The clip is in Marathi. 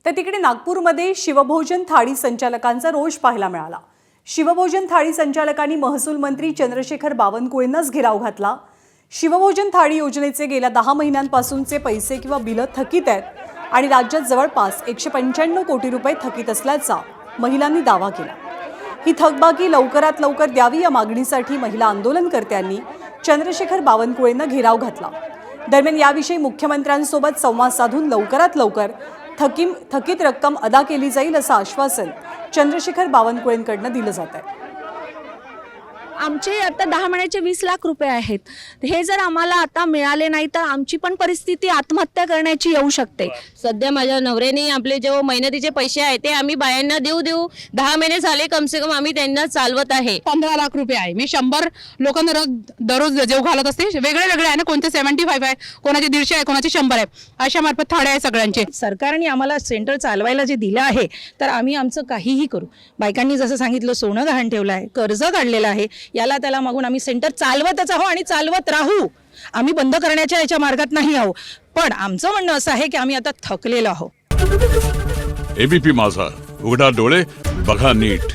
तर तिकडे नागपूरमध्ये शिवभोजन थाळी संचालकांचा रोष पाहायला मिळाला। शिवभोजन थाळी संचालकांनी महसूल मंत्री चंद्रशेखर बावनकुळेंनाच घेराव घातला। शिवभोजन थाळी योजनेचे गेल्या 10 महिन्यांपासूनचे पैसे किंवा बिलं थकीत आहेत आणि राज्यात जवळपास 195 कोटी रुपये थकीत असल्याचा महिलांनी दावा केला। ही थकबाकी लवकरात लवकर द्यावी या मागणीसाठी महिला आंदोलनकर्त्यांनी चंद्रशेखर बावनकुळेंना घेराव घातला। दरम्यान याविषयी मुख्यमंत्र्यांसोबत संवाद साधून लवकरात लवकर थकीत रक्कम अदा केली जाईल असं आश्वासन चंद्रशेखर बावनकुळेंकडून दिलं जात आहे। आमचे आता 10 महिन्याचे 20 लाख रुपये आहेत। हे जर आम्हाला आता मिळाले नाही तर आमची पण परिस्थिती आत्महत्या करण्याची येऊ शकते। सध्या माझ्या नवऱ्याने आपले जे मेहनतीचे पैसे आहेत ते आम्ही बायांना देऊ 10 महिने झाले कम से कम आम्ही त्यांना चालवत आहे। 15 लाख रुपये आहे। मी 100 लोकांना दररोज जेव घालत असते। वेगळे वेगळे आहे ना, कोणते 75 आहे, कोणाचे 150 आहे, कोणाचे 100 आहे, अशा मार्फत थाळ्या आहे सगळ्यांचे। सरकारने आम्हाला सेंटर चालवायला जे दिलं आहे तर आम्ही आमचं काहीही करू। बायकांनी जसं सांगितलं सोनं गहाण ठेवलं आहे, कर्ज काढलेलं आहे, याला त्याला मागून आम्ही सेंटर चालवतच आहोत आणि चालवत राहू। आम्ही बंद करण्याच्या याच्या मार्गात नाही आहोत, पण आमचं म्हणणं असं आहे की आम्ही आता थकलेलो आहोत। एबीपी माझा, उघडा डोळे बघा नीट।